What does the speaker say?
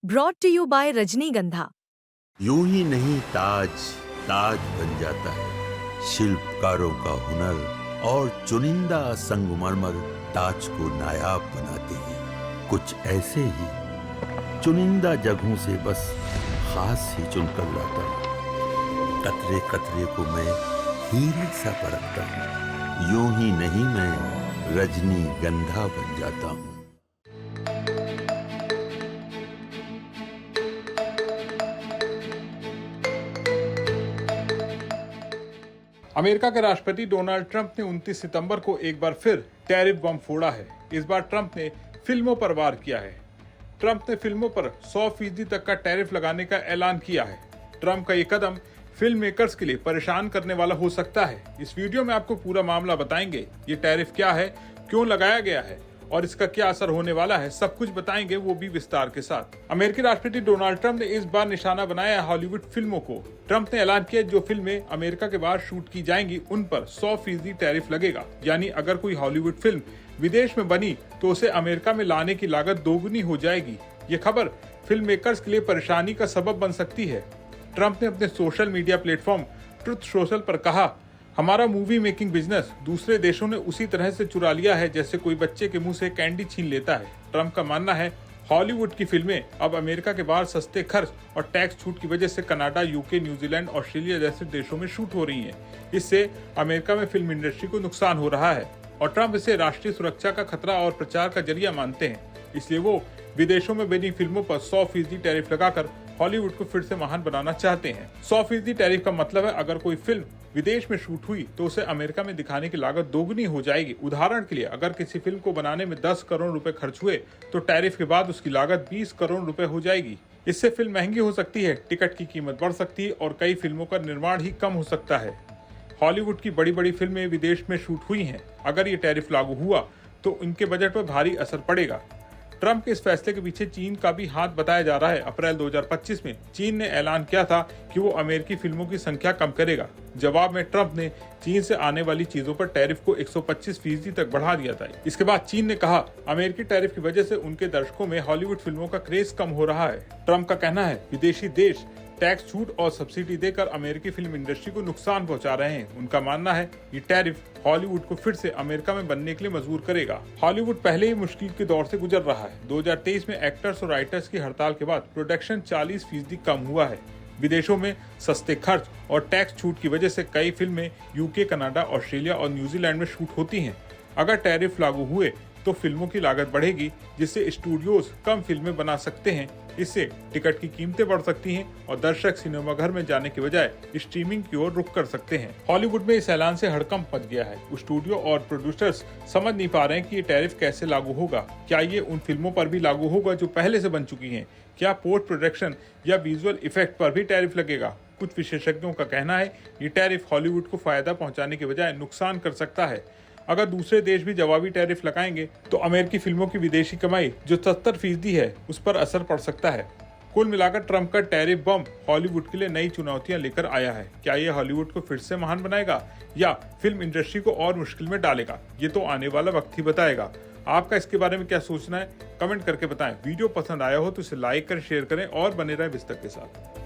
Brought to you bye रजनीगंधा। यूं ही नहीं ताज ताज बन जाता है, शिल्पकारों का हुनर और चुनिंदा संगमरमर ताज को नायाब बनाते हैं। कुछ ऐसे ही चुनिंदा जगहों से बस खास ही चुनकर लाता हूँ। कतरे कतरे को मैं हीरे सा परखता हूँ। यूं ही नहीं मैं रजनीगंधा बन जाता हूँ। अमेरिका के राष्ट्रपति डोनाल्ड ट्रंप ने 29 सितंबर को एक बार फिर टैरिफ बम फोड़ा है। इस बार ट्रंप ने फिल्मों पर वार किया है। ट्रंप ने फिल्मों पर 100% तक का टैरिफ लगाने का ऐलान किया है। ट्रंप का ये कदम फिल्म मेकर्स के लिए परेशान करने वाला हो सकता है। इस वीडियो में आपको पूरा मामला बताएंगे। ये टैरिफ क्या है, क्यों लगाया गया है और इसका क्या असर होने वाला है, सब कुछ बताएंगे, वो भी विस्तार के साथ। अमेरिकी राष्ट्रपति डोनाल्ड ट्रंप ने इस बार निशाना बनाया है हॉलीवुड फिल्मों को। ट्रंप ने ऐलान किया जो फिल्में अमेरिका के बाहर शूट की जाएंगी उन पर 100% टैरिफ लगेगा। यानी अगर कोई हॉलीवुड फिल्म विदेश में बनी तो उसे अमेरिका में लाने की लागत दोगुनी हो जाएगी। ये खबर फिल्म मेकर्स के लिए परेशानी का सबब बन सकती है। ट्रंप ने अपने social media platform truth social पर कहा, हमारा मूवी मेकिंग बिजनेस दूसरे देशों ने उसी तरह से चुरा लिया है जैसे कोई बच्चे के मुंह से कैंडी छीन लेता है। ट्रंप का मानना है हॉलीवुड की फिल्में अब अमेरिका के बाहर सस्ते खर्च और टैक्स छूट की वजह से कनाडा, यूके, न्यूजीलैंड, ऑस्ट्रेलिया जैसे देशों में शूट हो रही हैं। इससे अमेरिका में फिल्म इंडस्ट्री को नुकसान हो रहा है और ट्रंप इसे राष्ट्रीय सुरक्षा का खतरा और प्रचार का जरिया मानते हैं। इसलिए वो विदेशों में बनी फिल्मों पर 100% टैरिफ लगाकर हॉलीवुड को फिर से महान बनाना चाहते हैं। 100% टैरिफ का मतलब है अगर कोई फिल्म विदेश में शूट हुई तो उसे अमेरिका में दिखाने की लागत दोगुनी हो जाएगी। उदाहरण के लिए अगर किसी फिल्म को बनाने में 10 करोड़ रुपए खर्च हुए तो टैरिफ के बाद उसकी लागत 20 करोड़ रुपए हो जाएगी। इससे फिल्म महंगी हो सकती है, टिकट की कीमत बढ़ सकती है और कई फिल्मों का निर्माण ही कम हो सकता है। हॉलीवुड की बड़ी बड़ी फिल्में विदेश में शूट हुई हैं। अगर ये टैरिफ लागू हुआ तो इनके बजट पर भारी असर पड़ेगा। ट्रंप के इस फैसले के पीछे चीन का भी हाथ बताया जा रहा है। अप्रैल 2025 में चीन ने ऐलान किया था कि वो अमेरिकी फिल्मों की संख्या कम करेगा। जवाब में ट्रंप ने चीन से आने वाली चीजों पर टैरिफ को 125% तक बढ़ा दिया था। इसके बाद चीन ने कहा अमेरिकी टैरिफ की वजह से उनके दर्शकों में हॉलीवुड फिल्मों का क्रेज कम हो रहा है। ट्रंप का कहना है विदेशी देश टैक्स छूट और सब्सिडी देकर अमेरिकी फिल्म इंडस्ट्री को नुकसान पहुंचा रहे हैं। उनका मानना है ये टैरिफ हॉलीवुड को फिर से अमेरिका में बनने के लिए मजबूर करेगा। हॉलीवुड पहले ही मुश्किल के दौर से गुजर रहा है। 2023 में एक्टर्स और राइटर्स की हड़ताल के बाद प्रोडक्शन 40% कम हुआ है। विदेशों में सस्ते खर्च और टैक्स छूट की वजह से कई फिल्में यूके, कनाडा, ऑस्ट्रेलिया और न्यूजीलैंड में शूट होती हैं। अगर टैरिफ लागू हुए तो फिल्मों की लागत बढ़ेगी जिससे स्टूडियोज कम फिल्में बना सकते हैं। इससे टिकट की कीमतें बढ़ सकती हैं और दर्शक सिनेमा घर में जाने के बजाय स्ट्रीमिंग की ओर रुख कर सकते हैं। हॉलीवुड में इस ऐलान से हड़कंप मच गया है। स्टूडियो और प्रोड्यूसर्स समझ नहीं पा रहे हैं कि ये टैरिफ कैसे लागू होगा। क्या ये उन फिल्मों पर भी लागू होगा जो पहले से बन चुकी हैं? क्या पोस्ट प्रोडक्शन या विजुअल इफेक्ट पर भी टैरिफ लगेगा? कुछ विशेषज्ञों का कहना है ये टैरिफ हॉलीवुड को फायदा पहुंचाने के बजाय नुकसान कर सकता है। अगर दूसरे देश भी जवाबी टैरिफ लगाएंगे तो अमेरिकी फिल्मों की विदेशी कमाई जो 70% है उस पर असर पड़ सकता है। कुल मिलाकर ट्रंप का टैरिफ बम हॉलीवुड के लिए नई चुनौतियां लेकर आया है। क्या ये हॉलीवुड को फिर से महान बनाएगा या फिल्म इंडस्ट्री को और मुश्किल में डालेगा? ये तो आने वाला वक्त ही बताएगा। आपका इसके बारे में क्या सोचना है, कमेंट करके बताएं। वीडियो पसंद आया हो तो इसे लाइक करें, शेयर करें और बने रहें विस्तृत के साथ।